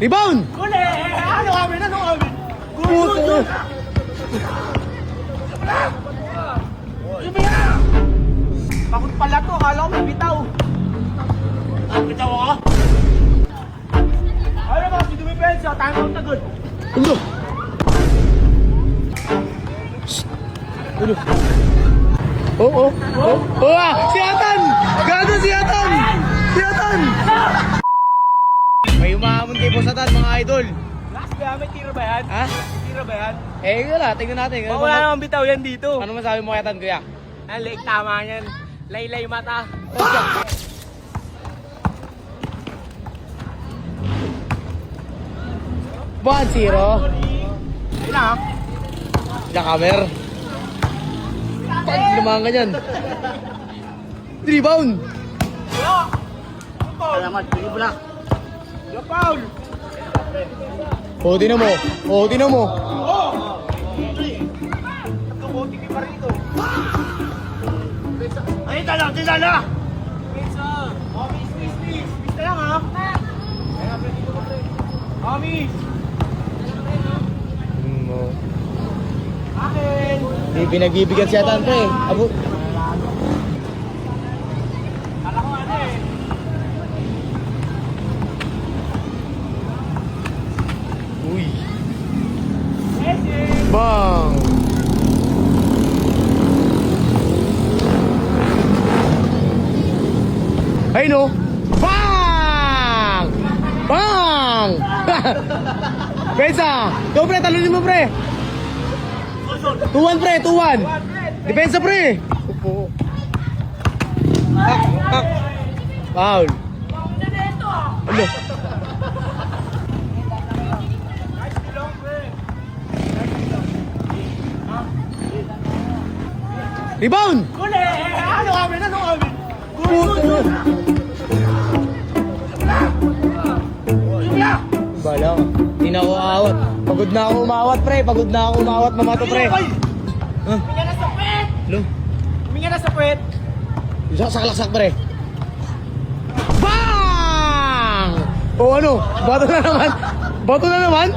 Rebound! Uli! Ano kami? Puto! Bakit pala to? Akala ko may bitaw. Bitaw ako? Ano ba? Si Dumipensa, time out na good. Ulo! Ulo! Oo! Si Atan! Gago si Atan! Si Atan! May umahamon kay Boss Atan, mga idol. Last ba? May tiro ba yan? Ha? May tiro ba yan? Wala. Tingnan natin. Wala naman bitaw yan dito. Ano masabi mo kay Atan, kuya? Ang leeg tama yan. Laylay mata. Buwan, 0. Ayun na. Jackamer. Pag lumahan ka dyan. Rebound. Alamat, hindi mo na. Yo, Paul! Tinan mo. Tinan mo. Tukotik pa rito. Ay, tala! Pizza! Oh, miss. Miss na lang, ha? Oh, miss! Akin! Hindi pinagbibigyan si Atan, pre. Abo. Kala ko ano eh. Uy. Messi! Bang! Ay no! Bang! Bang! Pensa! Go pre, talunin mo pre! 2-1 pre, 2-1! Depensa pre! Upo. Hak! Foul! Ano? Rebound! Uli! Ano kami? Puto! Bala ka. Hindi na ako aawat. Pagod na ako umawat, pre. Pagod na ako umawat, mamato, pre. Huminga na sa puwet! Lo? Huminga na sa puwet! Saksak, pre. Bang! O ano? Bato na naman. Bato na naman?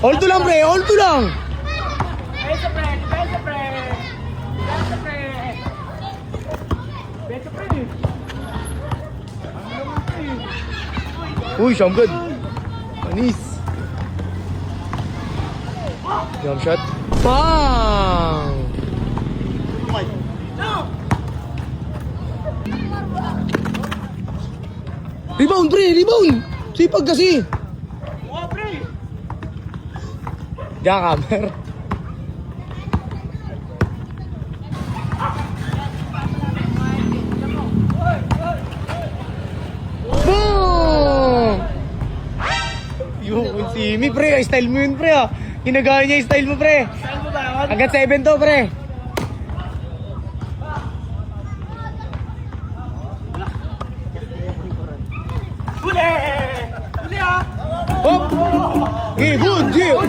All to lang, pre. All to lang. Bensa pre! Uy, siyam good. Panis. Jump shot. Bang! Rebound, pre! Rebound! Sipag kasi! Mga pre! Jackamer. Boom! Yung si Mi, pre. Style mo yun, pre. Ginagaya niya yung style mo, pre. Saan mo ba yun? Agad 7 to, pre. Uli! Uli ah! Hop! Okay, good, Gio.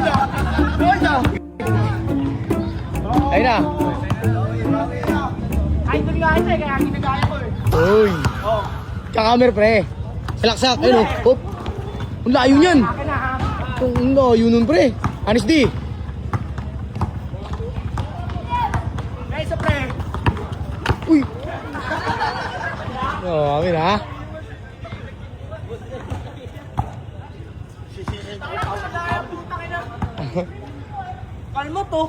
Ayun na. Kahit doon nga ito eh, kaya ginagaya ko eh. Uy. Oh, Jackamer, pre. Salaksak. Ayun, hop. Ang layo niyan. akin na ha. Ang layo nun, pre. Anis di. Bensa pre! Uy. Amin ha. Kalmo to.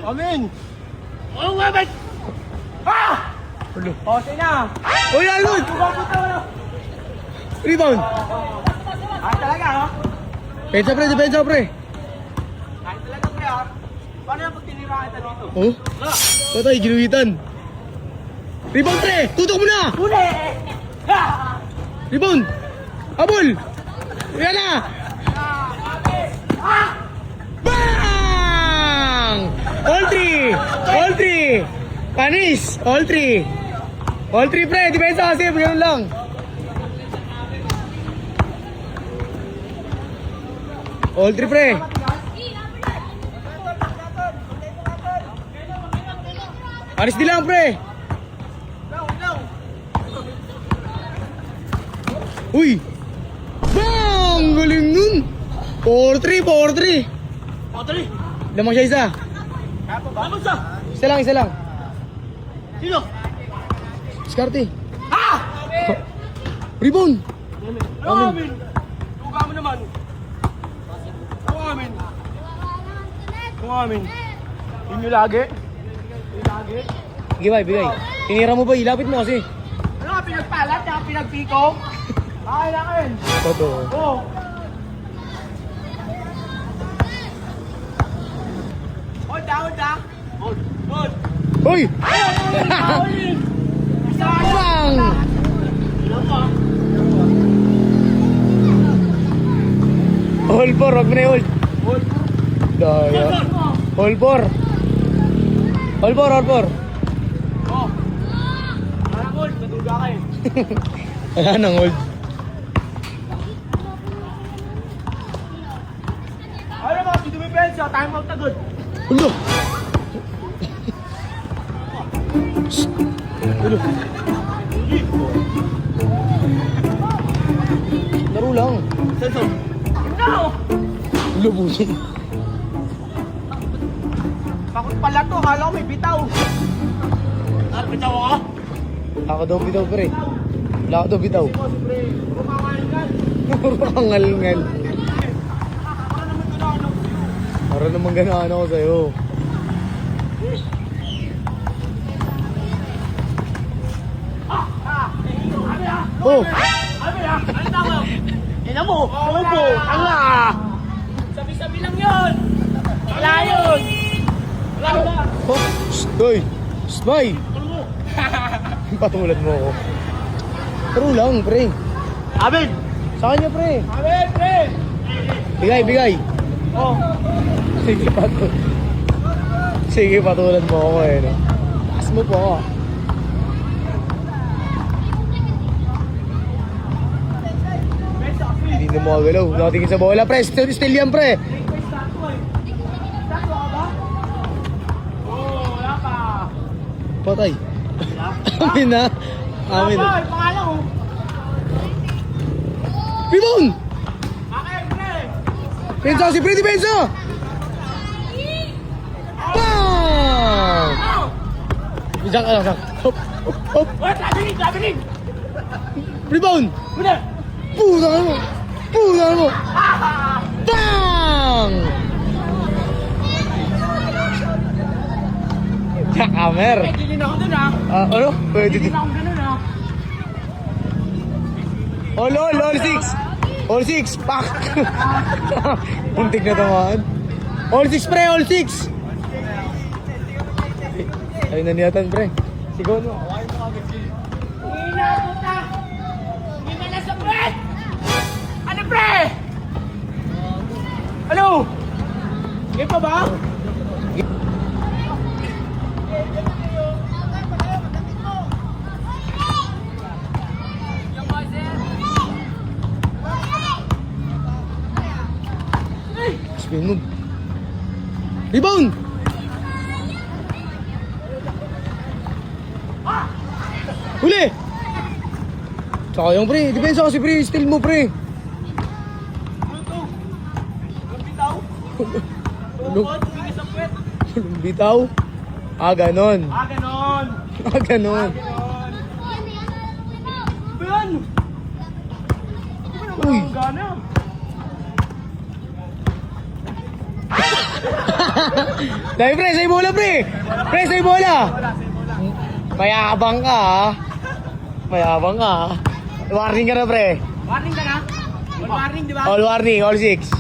Amin! Oo nga, bet! Ah! Ulo. O, sige na! Uy, alod! Rebound. Kahit talaga ha? Depensa, pre. Kahit talaga pre ha? Paano yung pag tinira kita dito? Oh? Patay, ginuhitan. Rebound, pre! Tutok mo na! Uli! Ha! Rebound! Habol! Yan na! Bang! All three! Panis! All three, pre! Depensa kasi, ganun lang. All three, pre! Panis di lang, pre! Uy! Bang! Ang galing nun. 4-3, 4-3. Patali. Lamang siya isa. Kaya pa ba? Ano siya? Isa lang, isa lang. Sino? Diskarte. Ha! Rebound. Ano amin? Tuga mo naman. Ano amin? Ano amin? Yun yung lagi? Yung lagi? Bigay, bigay. Tinira mo ba? Ilapit mo kasi. Ano nga pinagpalat? Tsaka pinagpiko? Akin, akin. Toto. Oo. Hold down, hold down. Hold, hold. Hoy! Paulin! Isa ka Bang! Ilan ka? All 4, wag mo na i-hold. Hold. Daya. All 4. All 4, all 4. Oh. Parang hold, natuga ka eh. Wala nang hold. Ano ba? Dito may pensa. Time out na good. Ulo! Ulo. Laro lang. Senso. No! Ulo puso. Bakit pala to? Akala ko may bitaw. Ah, bitaw ako? Ako daw bitaw pre. Wala ako daw bitaw. Sige, siyempre. Kumakain ka. Kangal-ngal. Para naman gano'n ano. Para naman ganaan ako sa'yo. Oh! Ano ya? Ano tama? Ina mo! Upo! Tanga! Sabi-sabi lang yun! Wala yun! Wala wala! Oh! Shh! Doy! Shh! Bay! Ano mo? Patulad mo ako. Laro lang pre. Amin! Sa kanya pre. Amin! Pre! Bigay, bigay. Oh! Sige, Sige, patulad mo ako eh. No? Taas mo po ako. Besa kasi! Hindi na makagalaw. Nakatingin sa bola, pre. Still yan, pre. May statue eh! Statue ka ba? Oo! Wala ka! Patay. Amin na. Amin Wala na. ka! Pangalan ko! Rebound! Akin! Pre! Pensa si Freddy Pensa! Bang! Ow! Isang ka lang. Hop, hop, hop. Wait! Labinig! Labinig! Rebound! Muna! Puta ka mo! Puta ka mo! Ah! Bang! Jackamer! Pwede din ako dun ah! Ano? Pwede Pwede din din. ako ganun ah! All 6! All 6! Pak! Puntik na tamaan. All 6 pre! All 6! Ayun na niyatan pre. Sigaw mo. Hina puta! Hina na sa pre! Ano pre? Ano? Game pa ba? Spin move. Rebound! Huli! Sayang pre. Depensa kasi pre. Steal mo pre. Ano to? Walang bitaw? Ano? Tukod? Hindi sa puwet? Walang bitaw. Ganon. Ah, ganon! Ganon. Ganon! Ba yan? Ano Uy. ang gana? Dahil pre, sa'yo bola pre. Pre, sa'yo bola. Mayabang ka ha. Mayabang ka ha. Warning ka na pre. Warning ka na? All warning, di ba? All warning, all 6.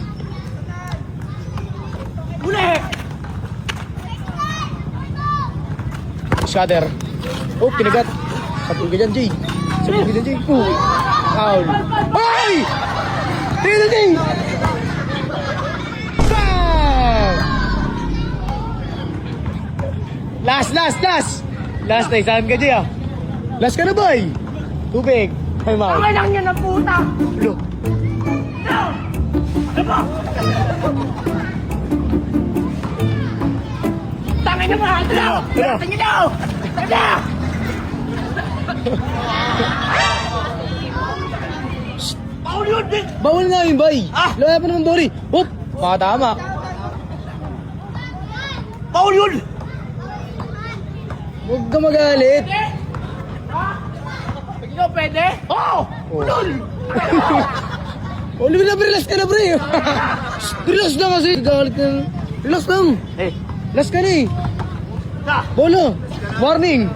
Uli! Scatter. Oh, kinagat. Sapul ka dyan, Jay. Sapul ka dyan, Jay. Foul. Ay! Tingnan na, Jay! Bang! Last! Last na, isahan ka, Jay ah. Last ka na, boy. Tubig. Time out. Ang lang yan na puta! Lo. Ano ba? Tangin na ba? Ito na! Tingin na! Ito na! Paul yun! Bawal nga yun, bay. Ah! Laya pa naman, Bori. Hop! Baka tama. Paul yun! Huwag ka magalit. Pag ikaw pwede? Oo! Ulol! Oh, relax ka na, pre. Relax na kasi. Galit na. Relax lang. Eh, Relax ka na eh. na! Bola. Warning.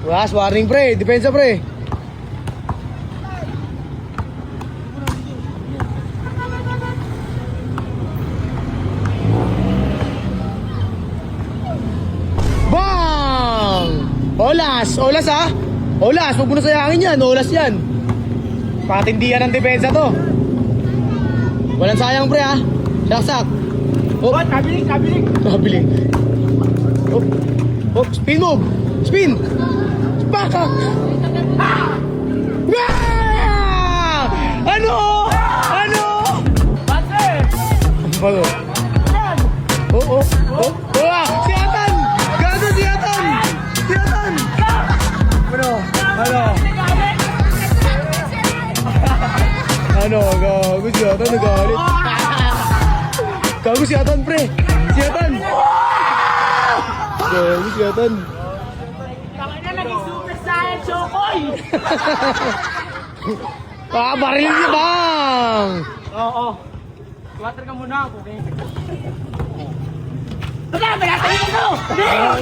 Last warning, pre. Depensa, pre. Bang! Olas! Olas, ha? Olas! Huwag mo na sayangin yan. Olas yan. Patindihan ng depensa to. Walang sayang, pre, ha? Saksak. Oh, Oh, kabiling, kabiling! kabiling. Oh, oh, spin move. Spin. Baka. Ah! Ano? Ano? Bate! Bago. Yan! Oh, oh, oh. Oh, si Atan! Gago si Atan! Si Atan! Ano? Ano? Ano? Gago si Atan, nagalit. Gago si Atan, pre. Si Atan. Gago si Atan. Tangina, naging super saiyan, Chokoy! Baril niya, bang! Oo. Water ka muna ako, okay? Wala, balatan niyo ito!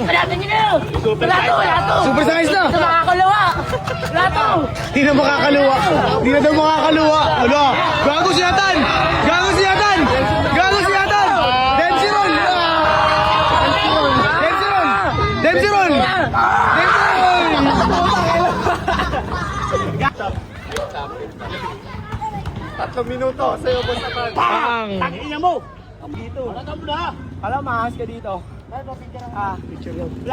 Balatan niyo ito! Wala to, wala to! Super size na! Ito makakalawa! Wala to! Di na makakaluwa. Di na daw makakaluwa. Ano? Gago si Atan! Gago si Atan! Gago si Atan! Densiron! Densiron! Densiron! Tatlong minuto sa'yo, boss Atan. Bang! Tangina mo! Dito. Wala ka muna! Alam, maangas ka dito. Wala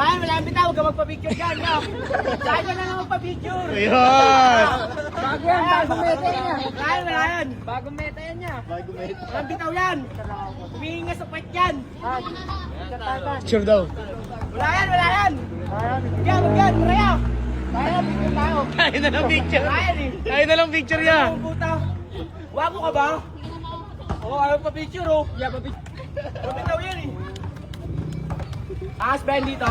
yan, wala yan bitaw. Huwag ka magpa-picture dyan. Wala yan na lang magpa-picture. Ayan! Bago yan, bagong meta yan. Wala yan, wala yan. Bagong meta yan niya. Walang bitaw yan. Humihinga sa puwet yan. Picture daw. Wala yan, wala yan. Huwag yan, maraya. Tayo na, picture tayo. Tayo na lang picture. Wala yan eh. Tayo na lang picture niya. Ano puta? Wago ka ba? Oo, ayaw pa-picture oh. Yeah, pa-picture. Walang bitaw yan eh. Taas ba yan dito?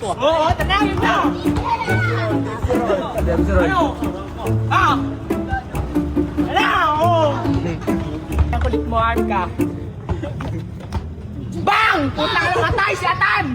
Oo, tanangin na! Ano? Ah! Ala! Oo! Ang kulit mo, arm ka. Bang! Puta ka lang atay si Atan!